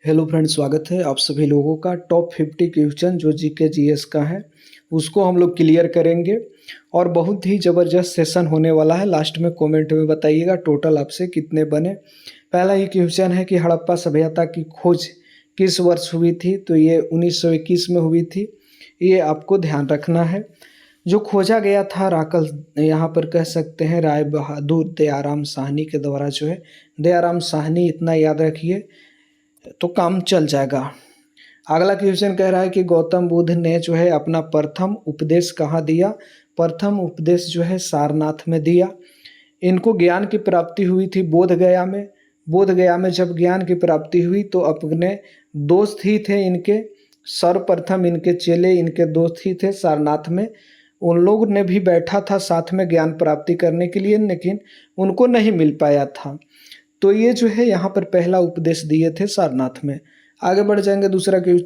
Hello friends, स्वागत है आप सभी लोगों का। टॉप 50 क्वेश्चन जो जीके जीएस का है उसको हम लोग क्लियर करेंगे और बहुत ही ज़बरदस्त सेशन होने वाला है। लास्ट में कमेंट में बताइएगा टोटल आपसे कितने बने। पहला ये क्वेश्चन है कि हड़प्पा सभ्यता की खोज किस वर्ष हुई थी, तो ये 1921 में हुई थी। ये आपको ध्यान रखना है। जो खोजा गया था राकल, यहाँ पर कह सकते हैं राय बहादुर दयाराम साहनी के द्वारा जो है, दयाराम साहनी, इतना याद रखिए तो काम चल जाएगा। अगला क्वेश्चन कह रहा है कि गौतम बुद्ध ने जो है अपना प्रथम उपदेश कहाँ दिया। प्रथम उपदेश जो है सारनाथ में दिया। इनको ज्ञान की प्राप्ति हुई थी बोध गया में। बोध गया में जब ज्ञान की प्राप्ति हुई तो अपने दोस्त ही थे इनके, सर्वप्रथम इनके चेले इनके दोस्त ही थे सारनाथ में। उन लोग ने भी बैठा था साथ में ज्ञान प्राप्ति करने के लिए, लेकिन उनको नहीं मिल पाया था। तो ये जो है यहाँ पर पहला उपदेश दिए थे सारनाथ में। आगे बढ़ जाएंगे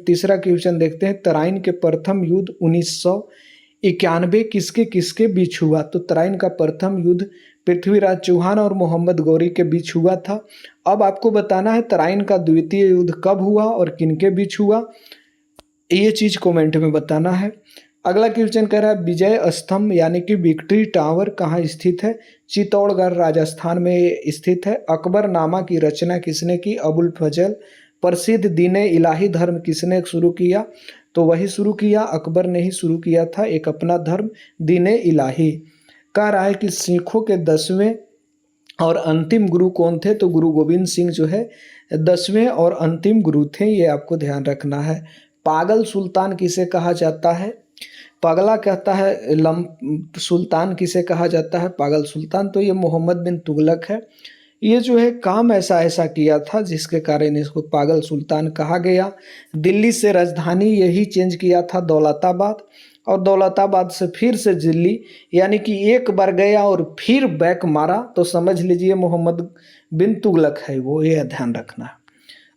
तीसरा क्वेश्चन देखते हैं। तराइन के प्रथम युद्ध 1991 किसके किसके बीच हुआ। तो तराइन का प्रथम युद्ध पृथ्वीराज चौहान और मोहम्मद गौरी के बीच हुआ था। अब आपको बताना है तराइन का द्वितीय युद्ध कब हुआ और किनके बीच हुआ, ये चीज कमेंट में बताना है। अगला क्वेश्चन कह रहा है विजय स्तंभ यानी कि विक्ट्री टावर कहाँ स्थित है। चित्तौड़गढ़ राजस्थान में स्थित है। अकबरनामा की रचना किसने की। अबुल फजल। प्रसिद्ध दीन इलाही धर्म किसने शुरू किया। तो वही शुरू किया, अकबर ने ही शुरू किया था एक अपना धर्म दीन इलाही। कह रहा है कि सिखों के 10वें और अंतिम गुरु कौन थे। तो गुरु गोविंद सिंह जो है 10वें और अंतिम गुरु थे, ये आपको ध्यान रखना है। पागल सुल्तान किसे कहा जाता है। पगला कहता है सुल्तान किसे कहा जाता है, पागल सुल्तान। तो ये मोहम्मद बिन तुगलक है। ये जो है काम ऐसा ऐसा किया था जिसके कारण इसको पागल सुल्तान कहा गया। दिल्ली से राजधानी यही चेंज किया था दौलताबाद, और दौलताबाद से फिर से दिल्ली, यानी कि एक बार गया और फिर बैक मारा, तो समझ लीजिए मोहम्मद बिन तुगलक है वो, ये ध्यान रखना है।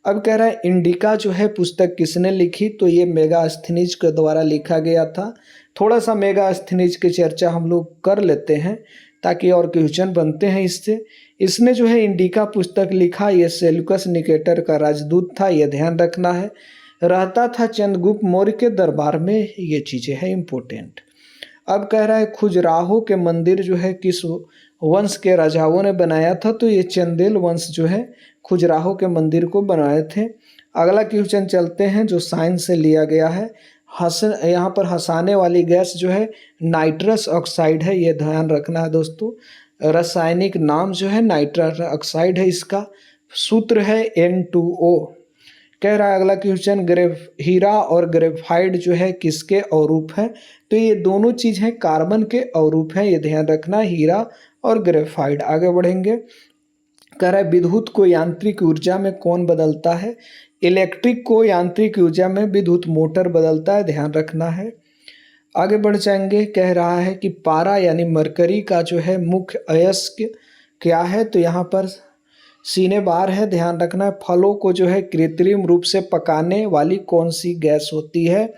अब कह रहा है इंडिका जो है पुस्तक किसने लिखी। तो ये मेगास्थनीज के द्वारा लिखा गया था। थोड़ा सा मेगास्थनीज की चर्चा हम लोग कर लेते हैं ताकि और क्वेश्चन बनते हैं इससे। इसने जो है इंडिका पुस्तक लिखा, ये सेल्यूकस निकेटर का राजदूत था, ये ध्यान रखना है। रहता था चंद्रगुप्त मौर्य के दरबार में, ये चीज़ें हैं इम्पोर्टेंट। अब कह रहा है खुजराहो के मंदिर जो है किस वंश के राजाओं ने बनाया था। तो ये चंदेल वंश जो है खुजराहो के मंदिर को बनाए थे। अगला क्वेश्चन चलते हैं जो साइंस से लिया गया है। यहाँ पर हंसाने वाली गैस जो है नाइट्रस ऑक्साइड है, ये ध्यान रखना है दोस्तों। रासायनिक नाम जो है नाइट्रस ऑक्साइड है, इसका सूत्र है N2O। कह रहा है अगला क्वेश्चन हीरा और ग्रेफाइट जो है किसके अवरूप है। तो ये दोनों चीज हैं कार्बन के अवरूप हैं, ये ध्यान रखना, हीरा और ग्रेफाइट। आगे बढ़ेंगे। कह रहा है विद्युत को यांत्रिक ऊर्जा में कौन बदलता है। इलेक्ट्रिक को यांत्रिक ऊर्जा में विद्युत मोटर बदलता है, ध्यान रखना है। आगे बढ़ जाएंगे। कह रहा है कि पारा यानी मरकरी का जो है मुख्य अयस्क क्या है। तो यहाँ पर सीने बार है, ध्यान रखना है। फलों को जो है कृत्रिम रूप से पकाने वाली कौन सी गैस होती है।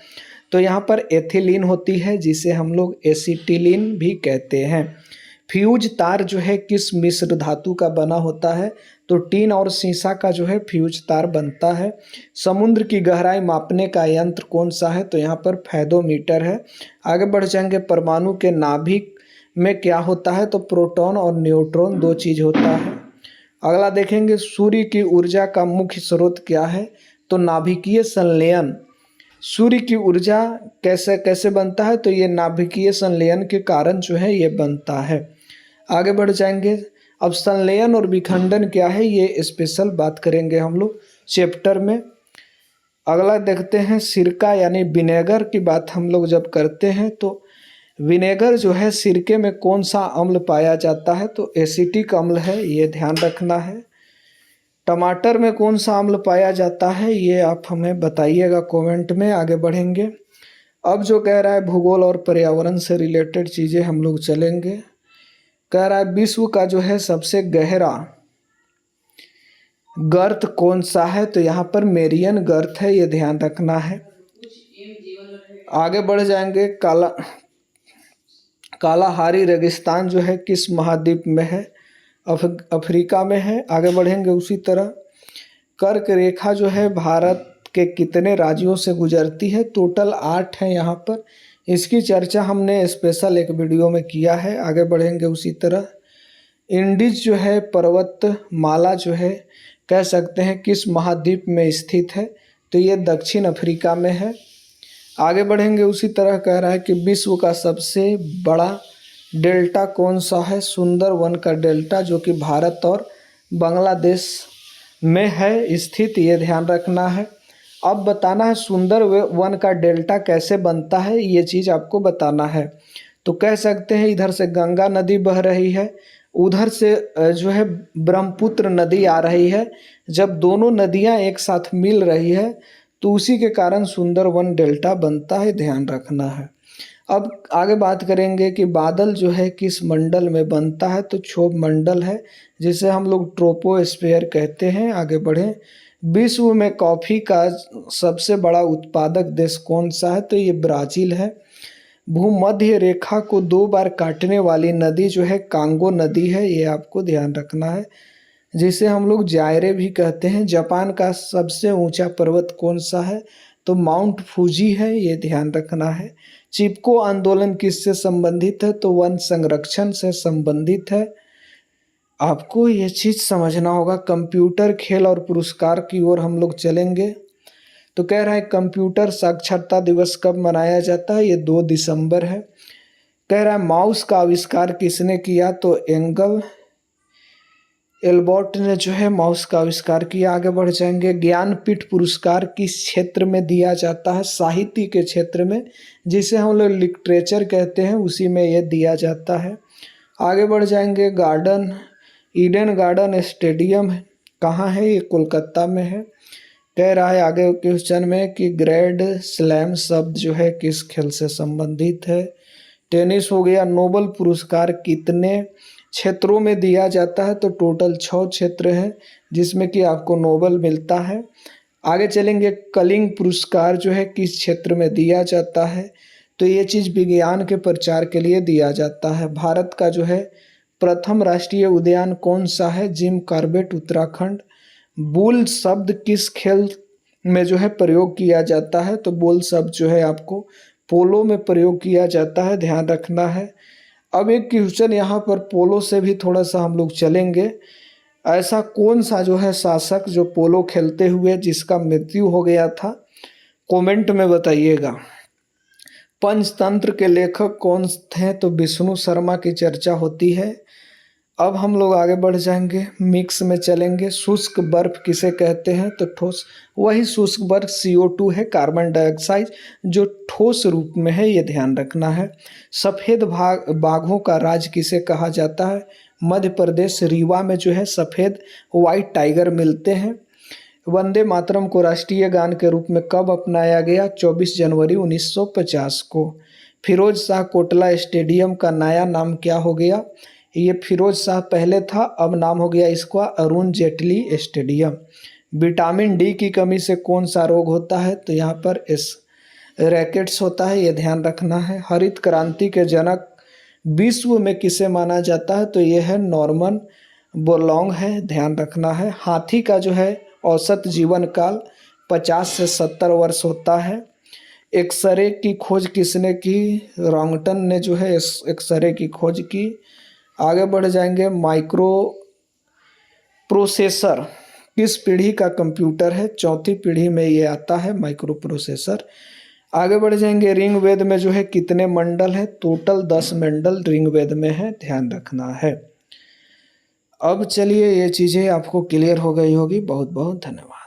तो यहाँ पर एथिलीन होती है, जिसे हम लोग एसिटिलीन भी कहते हैं। फ्यूज तार जो है किस मिश्र धातु का बना होता है। तो टीन और सीसा का जो है फ्यूज तार बनता है। समुद्र की गहराई मापने का यंत्र कौन सा है। तो यहाँ पर फैदोमीटर है। आगे बढ़ जाएंगे। परमाणु के नाभिक में क्या होता है। तो प्रोटॉन और न्यूट्रॉन दो चीज होता है। अगला देखेंगे सूर्य की ऊर्जा का मुख्य स्रोत क्या है। तो नाभिकीय संलयन। सूर्य की ऊर्जा कैसे कैसे बनता है। तो ये नाभिकीय संलयन के कारण जो है ये बनता है। आगे बढ़ जाएंगे। अब संलयन और विखंडन क्या है, ये स्पेशल बात करेंगे हम लोग चैप्टर में। अगला देखते हैं सिरका यानी विनेगर की बात हम लोग जब करते हैं तो विनेगर जो है सिरके में कौन सा अम्ल पाया जाता है। तो एसिटिक अम्ल है, ये ध्यान रखना है। टमाटर में कौन सा अम्ल पाया जाता है, ये आप हमें बताइएगा कमेंट में। आगे बढ़ेंगे। अब जो कह रहा है भूगोल और पर्यावरण से रिलेटेड चीज़ें हम लोग चलेंगे। कह रहा है विश्व का जो है सबसे गहरा गर्त कौन सा है। तो यहाँ पर मेरियन गर्त है, ये ध्यान रखना है। आगे बढ़ जाएंगे। कालाहारी रेगिस्तान जो है किस महाद्वीप में है। अफ्रीका में है। आगे बढ़ेंगे उसी तरह। कर्क रेखा जो है भारत के कितने राज्यों से गुजरती है? टोटल 8 है यहाँ पर। इसकी चर्चा हमने स्पेशल एक वीडियो में किया है। आगे बढ़ेंगे उसी तरह। इंडीज जो है पर्वतमाला जो है कह सकते हैं किस महाद्वीप में स्थित है? तो ये दक्षिण अफ्रीका में है। आगे बढ़ेंगे उसी तरह कह रहा है कि विश्व का सबसे बड़ा डेल्टा कौन सा है? सुंदरवन का डेल्टा, जो कि भारत और बांग्लादेश में है स्थित, ये ध्यान रखना है। अब बताना है सुंदरवन का डेल्टा कैसे बनता है, ये चीज़ आपको बताना है। तो कह सकते हैं इधर से गंगा नदी बह रही है, उधर से जो है ब्रह्मपुत्र नदी आ रही है। जब दोनों नदियां एक साथ मिल रही है तो उसी के कारण सुंदरवन डेल्टा बनता है, ध्यान रखना है। अब आगे बात करेंगे कि बादल जो है किस मंडल में बनता है? तो क्षोभ मंडल है, जिसे हम लोग ट्रोपोस्फेयर कहते हैं। आगे बढ़ें। विश्व में कॉफ़ी का सबसे बड़ा उत्पादक देश कौन सा है? तो ये ब्राज़ील है। भूमध्य रेखा को 2 बार काटने वाली नदी जो है कांगो नदी है, ये आपको ध्यान रखना है, जिसे हम लोग जायरे भी कहते हैं। जापान का सबसे ऊंचा पर्वत कौन सा है? तो माउंट फूजी है, ये ध्यान रखना है। चिपको आंदोलन किससे संबंधित है? तो वन संरक्षण से संबंधित है। आपको ये चीज़ समझना होगा। कंप्यूटर खेल और पुरस्कार की ओर हम लोग चलेंगे। तो कह रहा है कंप्यूटर साक्षरता दिवस कब मनाया जाता है? ये 2 दिसंबर है। कह रहा है माउस का आविष्कार किसने किया? तो एल्बर्ट ने जो है माउस का आविष्कार किया। आगे बढ़ जाएंगे। ज्ञानपीठ पुरस्कार किस क्षेत्र में दिया जाता है? साहित्य के क्षेत्र में, जिसे हम लोग लिटरेचर कहते हैं, उसी में ये दिया जाता है। आगे बढ़ जाएंगे। ईडन गार्डन स्टेडियम कहाँ है? ये कोलकाता में है। कह रहा है आगे क्वेश्चन में कि ग्रैंड स्लैम शब्द जो है किस खेल से संबंधित है? टेनिस हो गया। नोबेल पुरस्कार कितने क्षेत्रों में दिया जाता है? तो टोटल 6 क्षेत्र हैं जिसमें कि आपको नोबेल मिलता है। आगे चलेंगे। कलिंग पुरस्कार जो है किस क्षेत्र में दिया जाता है? तो ये चीज़ विज्ञान के प्रचार के लिए दिया जाता है। भारत का जो है प्रथम राष्ट्रीय उद्यान कौन सा है? Jim Corbett, Uttarakhand. बुल शब्द किस खेल में जो है प्रयोग किया जाता है? तो बुल शब्द जो है आपको पोलो में प्रयोग किया जाता है, ध्यान रखना है। अब एक क्वेश्चन यहाँ पर पोलो से भी थोड़ा सा हम लोग चलेंगे। ऐसा कौन सा जो है शासक जो पोलो खेलते हुए जिसका मृत्यु हो गया था? कमेंट में बताइएगा। पंचतंत्र के लेखक कौन थे? तो विष्णु शर्मा की चर्चा होती है। अब हम लोग आगे बढ़ जाएंगे, मिक्स में चलेंगे। शुष्क बर्फ किसे कहते हैं? तो ठोस। वही शुष्क बर्फ CO2 है, कार्बन डाइऑक्साइड, जो ठोस रूप में है, ये ध्यान रखना है। सफ़ेद बाघों का राज्य किसे कहा जाता है? मध्य प्रदेश, रीवा में जो है सफ़ेद वाइट टाइगर मिलते हैं। वंदे मातरम को राष्ट्रीय गान के रूप में कब अपनाया गया? 24 जनवरी 1950 को। फिरोज शाह कोटला स्टेडियम का नया नाम क्या हो गया? ये फिरोज शाह पहले था, अब नाम हो गया इसका Arun Jaitley stadium. Vitamin D की कमी से कौन सा रोग होता है? तो यहाँ पर रैकेट्स होता है, ये ध्यान रखना है। हरित क्रांति के जनक विश्व में किसे माना जाता है? तो ये है नॉर्मन बोरलॉन्ग है, ध्यान रखना है। हाथी का जो है औसत जीवन काल 50 से 70 वर्ष होता है। एक्सरे की खोज किसने की? रॉन्गटन ने जो है एक्सरे की खोज की। आगे बढ़ जाएंगे। माइक्रो प्रोसेसर किस पीढ़ी का कंप्यूटर है? 4थी पीढ़ी में ये आता है माइक्रो प्रोसेसर। आगे बढ़ जाएंगे। ऋग्वेद में जो है कितने मंडल है? टोटल 10 मंडल ऋग्वेद में है, ध्यान रखना है। अब चलिए ये चीज़ें आपको क्लियर हो गई होगी। बहुत बहुत धन्यवाद।